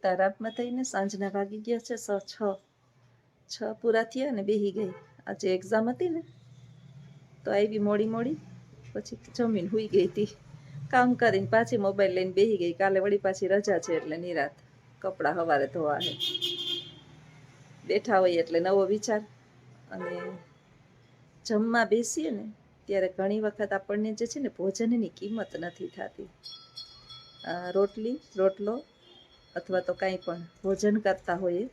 આરામમાં થઈને સાંજના વાગી ગયા છે 6 પૂરા થયા ને બેહી ગઈ. આજે એક્ઝામ હતી ને તો આવી મોડી મોડી, પછી જમીન હુઈ ગઈ હતી. કામ કરીને પાછી મોબાઈલ લઈને બેહી ગઈ. કાલે વળી પાછી રજા છે એટલે નિરાત. કપડાં સવારે ધોવા છે. બેઠા હોઈએ એટલે નવો વિચાર. અને જમવા બેસીએ ને ત્યારે ઘણી વખત આપણને જે છે ને ભોજનની કિંમત નથી થતી. રોટલો અથવા તો કાંઈ પણ ભોજન કરતા હોઈએ,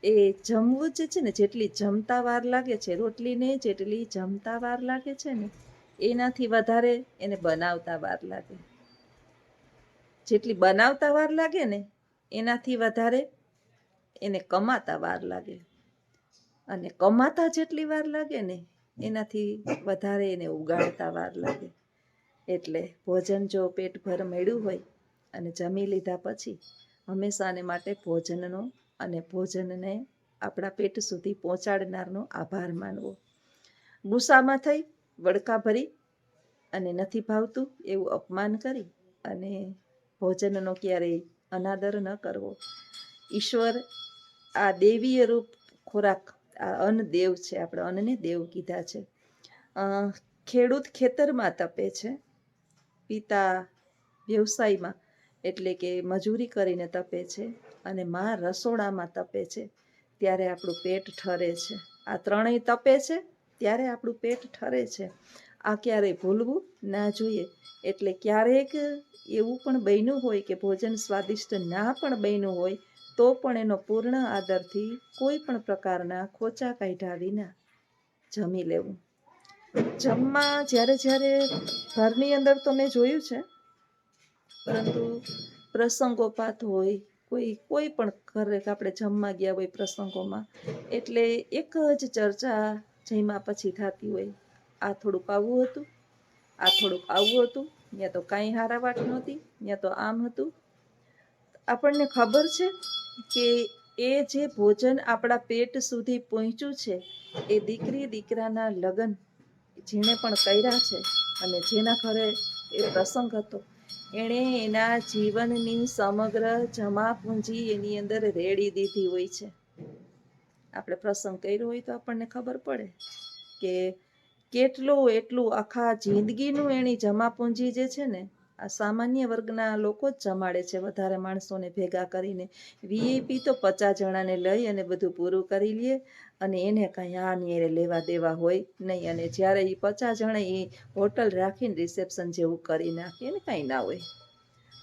એ જમવું જે છે ને, જેટલી જમતા વાર લાગે છે રોટલીને, જેટલી જમતા વાર લાગે છે ને એનાથી વધારે એને બનાવતા વાર લાગે. જેટલી બનાવતા વાર લાગે ને એનાથી વધારે એને કમાતા વાર લાગે. અને કમાતા જેટલી વાર લાગે ને એનાથી વધારે એને ઉગાડતા વાર લાગે. એટલે ભોજન જો પેટભર મળ્યું હોય અને જમી લીધા પછી હંમેશાને માટે ભોજનનો અને ભોજનને આપણા પેટ સુધી પહોંચાડનારનો આભાર માનવો. ગુસ્સામાં થઈ વડકા ભરી અને નથી ભાવતું એવું અપમાન કરી અને ભોજનનો ક્યારેય અનાદર ન કરવો. ઈશ્વર આ દેવીય રૂપ ખોરાક, આ અન્ન દેવ છે. આપણે અન્નને દેવ કીધા છે. ખેડૂત ખેતરમાં તપે છે, પિતા વ્યવસાયમાં એટલે કે મજૂરી કરીને તપે છે, અને માં રસોડામાં તપે છે. ત્યારે આપણું પેટ ઠરે છે. આ ત્રણેય તપે છે ત્યારે આપણું પેટ ઠરે છે. આ ક્યારેય ભૂલવું ના જોઈએ. એટલે ક્યારેક એવું પણ બન્યું હોય કે ભોજન સ્વાદિષ્ટ ના પણ બન્યું હોય તો પણ એનો પૂર્ણ આદરથી કોઈ પણ પ્રકારના ખોચા કાઢ્યા વિના જમી લેવું. જમવા જ્યારે ઘરની અંદર તો મેં જોયું છે, પરંતુ પ્રસંગોપાત હોય, કોઈ પણ ઘરે આપણે જમવા ગયા હોય પ્રસંગોમાં, એટલે એક જ ચર્ચા જમ્યા પછી થતી હોય. આ થોડુંક આવું હતું, આ થોડુંક આવું હતું, ત્યાં તો કાંઈ હારાવાટ નહોતી, ત્યાં તો આમ હતું. આપણને ખબર છે કે એ જે ભોજન આપણા પેટ સુધી પહોંચ્યું છે એ દીકરી દીકરાના લગ્ન જેણે પણ કર્યા છે અને જેના ઘરે એ પ્રસંગ હતો, એણે એના જીવનની સમગ્ર જમા પૂંજી એની અંદર રેડી દીધી હોય છે. આપણે પ્રસંગ કર્યો હોય તો આપણને ખબર પડે કે એટલું આખા જિંદગીનું એની જમા પૂંજી જે છે ને, આ સામાન્ય વર્ગના લોકો જ જમાડે છે વધારે માણસોને ભેગા કરીને. વીઆઈપી તો 50 જણાને લઈ અને બધું પૂરું કરી લે, અને એને કાંઈ આની લેવા દેવા હોય નહીં. અને જ્યારે એ 50 જણા એ હોટલ રાખીને રિસેપ્શન જેવું કરી નાખે, એને કાંઈ ના હોય.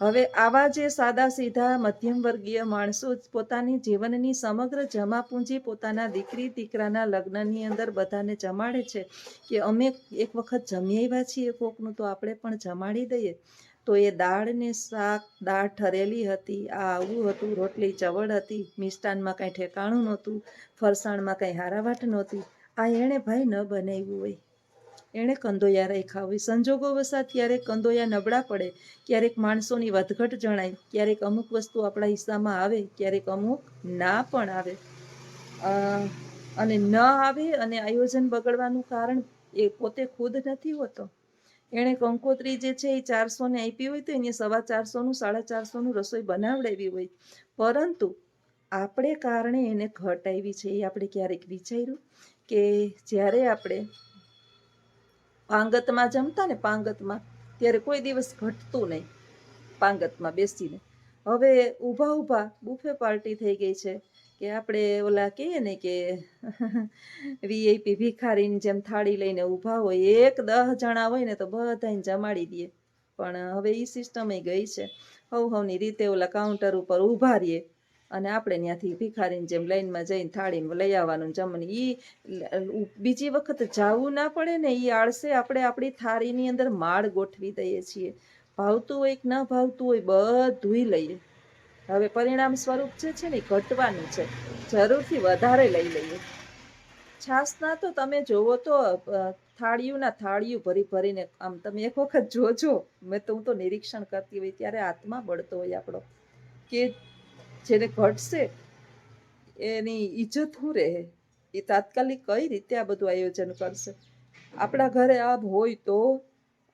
હવે આવા જે સાદા સીધા મધ્યમ વર્ગીય માણસો પોતાની જીવનની સમગ્ર જમા પૂંજી પોતાના દીકરી દીકરાના લગ્નની અંદર બધાને જમાડે છે કે અમે એક વખત જમી આવ્યા છીએ કોકનું, તો આપણે પણ જમાડી દઈએ. તો એ દાળ ને શાક, દાળ ઠરેલી હતી, આ આવું હતું, રોટલી ચવડ હતી, મિષ્ટાનમાં કાંઈ ઠેકાણું નહોતું, ફરસાણમાં કાંઈ હારાવાટ નહોતી. આ એણે ભાઈ ન બનાવ્યું હોય, એણે કંદોયા રાખ્યા હોય. સંજોગો વસાત ક્યારેક કંદોયા નબળા પડે, ક્યારેક માણસોની વધઘટ જણાય, ક્યારેક અમુક વસ્તુ આપણા હિસ્સામાં આવે, ક્યારેક અમુક ના પણ આવે. અને ન આવે અને આયોજન બગડવાનું કારણ એ પોતે ખુદ નથી હોતો. એણે કંકોત્રી જે છે એ 400 ને આપી હોય તો એને 450, 450 રસોઈ બનાવડાવી હોય, પરંતુ આપણે કારણે એને ઘટ આવી છે. એ આપણે ક્યારેક વિચાર્યું કે જ્યારે આપણે પાંગતમાં જમતા ને, પાંગતમાં, ત્યારે કોઈ દિવસ ઘટતું નહીં પાંગતમાં બેસીને. હવે ઊભા બુફે પાર્ટી થઈ ગઈ છે કે આપણે ઓલા કહીએ ને કે વીઆઈપી ભિખારીની જેમ થાળી લઈને ઊભા હોય, 10 જણા હોય ને તો બધાને જમાડી દે. પણ હવે એ સિસ્ટમ ગઈ છે. હવની રીતે ઓલા કાઉન્ટર ઉપર ઊભા રહીએ અને આપણે ત્યાંથી ભિખારીની જેમ લાઈનમાં જઈને થાળીમાં લઈ આવવાનું જમવાની. બીજી વખત જવું ના પડે ને એ આળસે આપણે આપણી થાળીની અંદર માળ ગોઠવી દઈએ છીએ. ભાવતું હોય કે ન ભાવતું હોય બધું લઈએ. હવે પરિણામ સ્વરૂપ જે છે ને ઘટવાનું છે. જરૂરથી વધારે લઈ લઈએ. છાસના તો તમે જોવો તો થાળીયું ભરીને, આમ તમે એક વખત જોજો, હું તો નિરીક્ષણ કરતી હોય ત્યારે આત્મા બળતો હોય આપણો કે જેને ઘટશે એની ઈજ્જત શું રહે, એ તાત્કાલિક કઈ રીતે આ બધું આયોજન કરશે. આપણા ઘરે આ હોય તો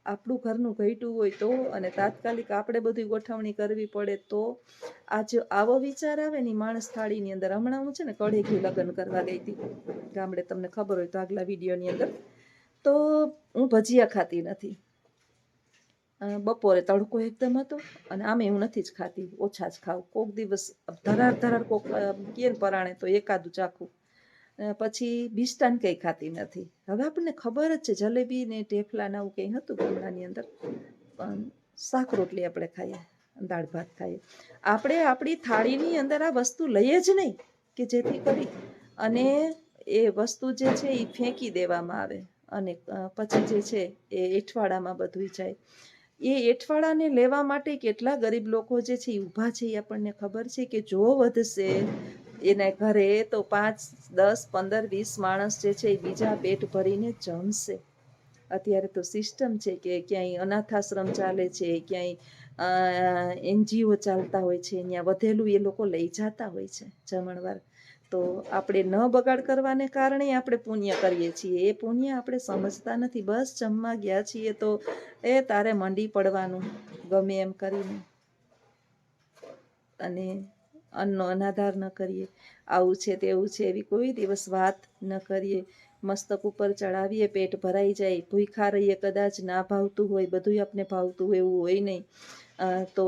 આપણું ઘરનું ઘટ્યું હોય તો, અને તાત્કાલિક આપણે બધી ગોઠવણી કરવી પડે તો આ જો આવો વિચાર આવે ને માણસ થાળીની અંદર. હમણાં હું છે ને કઢી ઘી લગ્ન કરવા ગઈ હતી ગામડે, તમને ખબર હોય તો આગલા વિડીયોની અંદર. તો હું ભજીયા ખાતી નથી, બપોરે તડકો એકદમ હતો, અને આમે હું નથી જ ખાતી, ઓછા જ ખાવ. કોક દિવસ ધરાર કોક કે પરાણે તો એકાદું ચાખું, પછી બિસ્ટાન કંઈ ખાતી નથી. હવે આપણને ખબર જ છે જલેબી ને ઢેફલા ને આવું કંઈ હતું ગામડાની અંદર, પણ શાક રોટલી આપણે ખાઈએ, દાળ ભાત ખાઈએ. આપણે આપણી થાળીની અંદર આ વસ્તુ લઈએ જ નહીં કે જેથી કરી અને એ વસ્તુ જે છે એ ફેંકી દેવામાં આવે, અને પછી જે છે એ એઠવાડામાં બધું જાય. એ એઠવાડાને લેવા માટે કેટલા ગરીબ લોકો જે છે એ ઊભા છે, એ આપણને ખબર છે કે જો વધશે એના ઘરે તો 5, 10, 15, 20 માણસ જે છે એ બીજા પેટ ભરીને જમશે. અત્યારે તો સિસ્ટમ છે કે ક્યાંય અનાથાશ્રમ ચાલે છે, ક્યાંય NGO ચાલતા હોય છે, ત્યાં વધેલું એ લોકો લઈ જતા હોય છે જમણવાર. તો આપણે ન બગાડ કરવાને કારણે આપણે પુણ્ય કરીએ છીએ, એ પુણ્ય આપણે સમજતા નથી. બસ જમવા ગયા છીએ તો તારે મંડી પડવાનું ગમે એમ કરીને, અને અન્નનો અનાધાર ન કરીએ. આવું છે તેવું છે એવી કોઈ દિવસ વાત ન કરીએ. મસ્તક ઉપર ચડાવીએ, પેટ ભરાઈ જાય, ભૂખા રહીએ, કદાચ ના ભાવતું હોય, બધું આપણે ભાવતું હોય એવું હોય નહીં, તો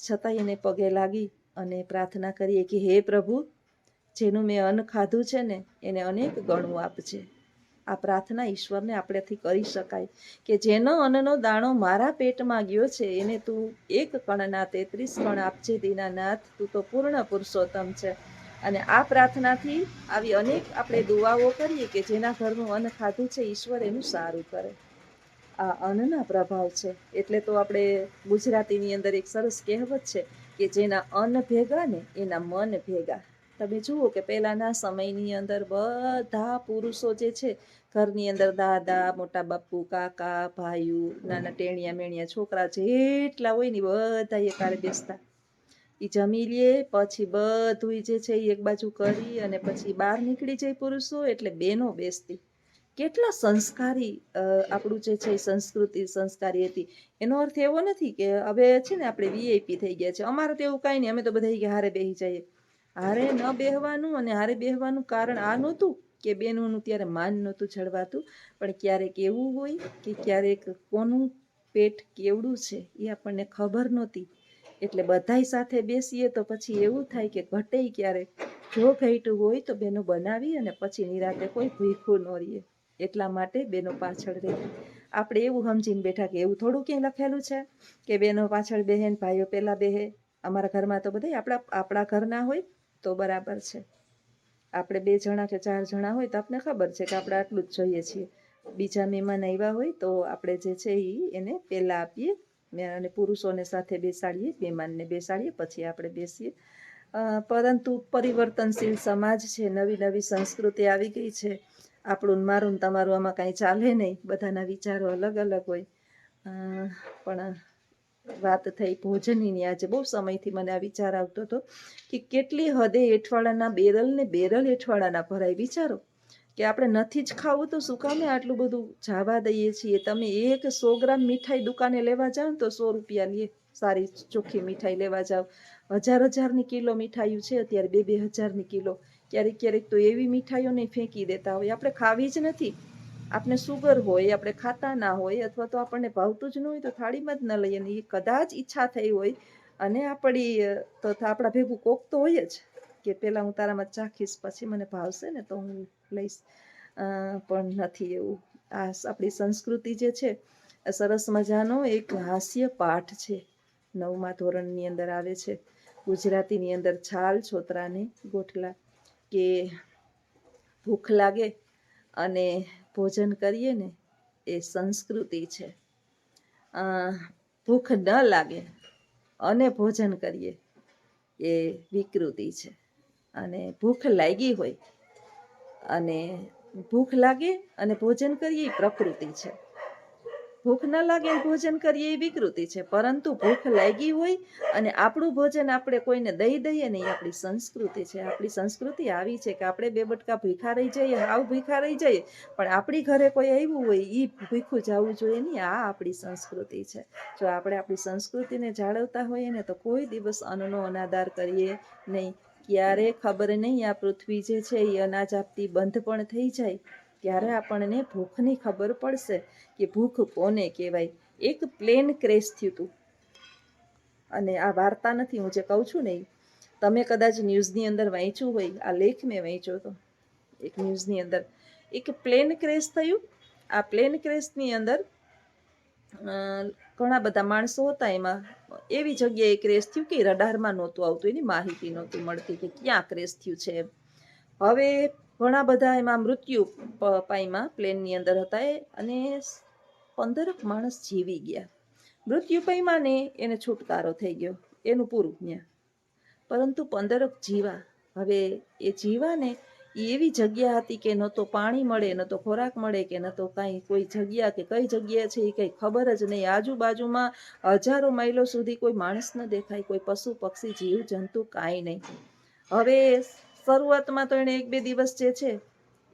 છતાંય એને પગે લાગી અને પ્રાર્થના કરીએ કે હે પ્રભુ, જેનું મેં અન્ન ખાધું છે ને એને અનેક ગણું આપજે. આ પ્રાર્થના ઈશ્વરને આપણેથી કરી શકાય કે જેનો અન્નનો દાણો મારા પેટમાં ગયો છે એને તું 1 કણના 33 કણ આપજે દીનાનાથ, તું તો પૂર્ણ પુરુષોત્તમ છે. અને આ પ્રાર્થનાથી આવી અનેક આપણે દુઆઓ કરીએ કે જેના ઘરનું અન્ન ખાધું છે ઈશ્વર એનું સારું કરે. આ અન્નના પ્રભાવ છે. એટલે તો આપણે ગુજરાતીની અંદર એક સરસ કહેવત છે કે જેના અન્ન ભેગા ને એના મન ભેગા. તમે જુઓ કે પહેલાના સમયની અંદર બધા પુરુષો જે છે ઘરની અંદર, દાદા, મોટા બાપુ, કાકા, ભાઈઓ, નાના ટેણિયા મેણિયા છોકરા જેટલા હોય ને બધા એકારે બેસતા. એ જમી લે પછી બધું જે છે એ એક બાજુ કરી અને પછી બહાર નીકળી જાય પુરુષો, એટલે બેનો બેસતી. કેટલા સંસ્કારી આપણું જે છે સંસ્કૃતિ સંસ્કારી હતી. એનો અર્થ એવો નથી કે હવે છે ને આપણે VIP થઈ ગયા છે. અમારે તો એવું કાંઈ નહીં, અમે તો બધા હારે બેસી જઈએ. હારે ન બેહવાનું, અને હારે બેહવાનું કારણ આ નહોતું કે બેનોનું ત્યારે માન નહોતું જળવાતું, પણ ક્યારેક એવું હોય કે ક્યારેક કોનું પેટ કેવડું છે એ આપણને ખબર નહોતી. એટલે બધાય સાથે બેસીએ તો પછી એવું થાય કે ઘટે ક્યારેક, જો ઘટ્યું હોય તો બેનો બનાવી અને પછી નિરાતે કોઈ ભૂખ્યું ન રહીએ, એટલા માટે બેનો પાછળ રહે. આપણે એવું સમજીને બેઠા કે એવું થોડું ક્યાંય લખેલું છે કે બેનો પાછળ બેહે ને ભાઈઓ પહેલા બેહે. અમારા ઘરમાં તો બધા આપણા ઘરના હોય તો બરાબર છે. આપણે 2 જણા કે 4 જણા હોય તો આપણને ખબર છે કે આપણે આટલું જ જોઈએ છીએ. બીજા મહેમાન આવ્યા હોય તો આપણે જે છે એને પહેલા આપીએ, અને પુરુષોને સાથે બેસાડીએ, મહેમાનને બેસાડીએ, પછી આપણે બેસીએ. પરંતુ પરિવર્તનશીલ સમાજ છે, નવી નવી સંસ્કૃતિ આવી ગઈ છે. આપણું મારું તમારું આમાં કાંઈ ચાલે નહીં, બધાના વિચારો અલગ અલગ હોય. પણ વાત થઈ ભોજનની. આજે બહુ સમયથી મને આ વિચાર આવતો હતો કે કેટલી હદે એઠવાડાના બેરલ એઠવાડાના ભરાય. વિચારો કે આપણે નથી જ ખાવું તો શું કામે આટલું બધું જાવા દઈએ છીએ. તમે 100 ગ્રામ મીઠાઈ દુકાને લેવા જાઓ તો 100 રૂપિયા લે. સારી ચોખ્ખી મીઠાઈ લેવા જાઓ, હજારની કિલો મીઠાઈઓ છે અત્યારે, 2,000ની કિલો. ક્યારેક ક્યારેક તો એવી મીઠાઈઓને ફેંકી દેતા હોય. આપણે ખાવી જ નથી, આપણે સુગર હોય, આપણે ખાતા ના હોય, અથવા તો આપણને ભાવતું જ ન હોય તો થાળીમાં જ ન લઈએ. ને એ કદાચ ઈચ્છા થઈ હોય અને આપણી તો આપણા ભેગું કોક તો હોય જ કે પહેલાં હું તારામાં ચાખીશ પછી મને ભાવશે ને તો હું લઈશ. પણ નથી એવું. આ આપણી સંસ્કૃતિ જે છે સરસ મજાનો એક હાસ્ય પાઠ છે, 9મા ધોરણની અંદર આવે છે ગુજરાતીની અંદર. છાલ છોતરાને ગોઠલા, કે ભૂખ લાગે અને ભોજન કરીએ ને એ સંસ્કૃતિ છે. ભૂખ ન લાગે અને ભોજન કરીએ એ વિકૃતિ છે. અને ભૂખ લાગી હોય અને ભૂખ લાગે અને ભોજન કરીએ એ પ્રકૃતિ છે. ભૂખ ન લાગે ને ભોજન કરીએ એ વિકૃતિ છે, પરંતુ ભૂખ લાગી હોય અને આપણું ભોજન આપણે કોઈને દઈ દઈએ ને એ આપણી સંસ્કૃતિ છે. આપણી સંસ્કૃતિ આવી છે કે આપણે બે બટકા ભૂખા રહી જઈએ, હાવ ભૂખા રહી જઈએ, પણ આપણી ઘરે કોઈ આવ્યું હોય એ ભૂખું જવું જોઈએ નહીં. આ આપણી સંસ્કૃતિ છે. જો આપણે આપણી સંસ્કૃતિને જાળવતા હોઈએ ને તો કોઈ દિવસ અન્નનો અનાદાર કરીએ નહીં. ક્યારે ખબર નહીં આ પૃથ્વી જે છે એ અનાજ આપતી બંધ પણ થઈ જાય, ત્યારે આપણને ભૂખની ખબર પડશે કે ભૂખ કોને કહેવાય. એક પ્લેન ક્રેશ થયું હતું, અને આ વાર્તા નથી, હું જે કહું છું ને તમે કદાચ ન્યૂઝની અંદર વાંચ્યું હોય, આ લેખ મેં વાંચ્યો હતો એક ન્યૂઝની અંદર. એક પ્લેન ક્રેશ થયું. આ પ્લેન ક્રેશની અંદર ઘણા બધા માણસો હતા. એમાં એવી જગ્યાએ ક્રેશ થયું કે રડારમાં નહોતું આવતું, એની માહિતી નહોતી મળતી કે ક્યાં ક્રેશ થયું છે. હવે ઘણા બધા એમાં મૃત્યુ પામ્યા, પ્લેનની અંદર હતા એ, અને 15 માણસ જીવી ગયા. મૃત્યુ પામ્યા ને એને છુટકારો થઈ ગયો, એનું પૂરું ત્યાં. પરંતુ 15 જીવા. હવે એ જીવા ને એવી જગ્યા હતી કે ન તો પાણી મળે, ન તો ખોરાક મળે, કે ન તો કાંઈ કોઈ જગ્યા કે કઈ જગ્યા છે એ કંઈ ખબર જ નહીં. આજુબાજુમાં હજારો માઇલો સુધી કોઈ માણસ ન દેખાય, કોઈ પશુ પક્ષી જીવ જંતુ કાંઈ નહીં. હવે શરૂઆતમાં તો એણે 1-2 દિવસ જે છે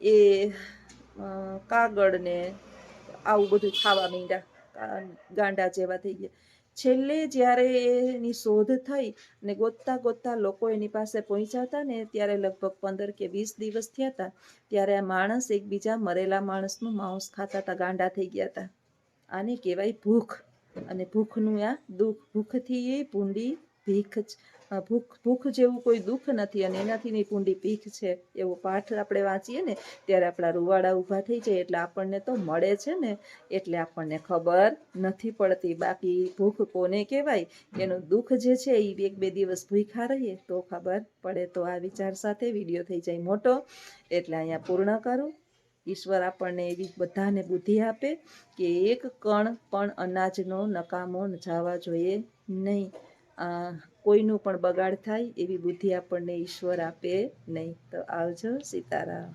એ કાગળ ને આવું બધું ખાવા માંડ્યા, ગાંડા જેવા થઈ ગયા. છેલ્લે જ્યારે એની શોધ થઈ ને ગોતતા ગોતતા લોકો એની પાસે પહોંચ્યા હતા ને, ત્યારે લગભગ 15 કે 20 દિવસ થયા હતા. ત્યારે આ માણસ એકબીજા મરેલા માણસનું માંસ ખાતા હતા, ગાંડા થઈ ગયા હતા. આને કહેવાય ભૂખ. અને ભૂખનું આ દુઃખ. ભૂખથી એ ભૂંડી ભીખ જ. ભૂખ જેવું કોઈ દુઃખ નથી, અને એનાથી ની ભૂંડી ભીખ છે. એવો પાઠ આપણે વાંચીએ ને ત્યારે આપણા રૂવાડા ઊભા થઈ જાય. એટલે આપણને તો મળે છે ને, એટલે આપણને ખબર નથી પડતી. બાકી ભૂખ કોને કહેવાય, એનું દુઃખ જે છે એ 1-2 દિવસ ભૂખ્યા રહીએ તો ખબર પડે. તો આ વિચાર સાથે વિડીયો થઈ જાય મોટો, એટલે અહીંયા પૂર્ણ કરું. ઈશ્વર આપણને એવી બધાને બુદ્ધિ આપે કે એક કણ પણ અનાજનો નકામો જવા જોઈએ નહીં. કોઈનું પણ બગાડ થાય એવી બુદ્ધિ આપણને ઈશ્વર આપે નહીં. તો આવજો. સીતારામ.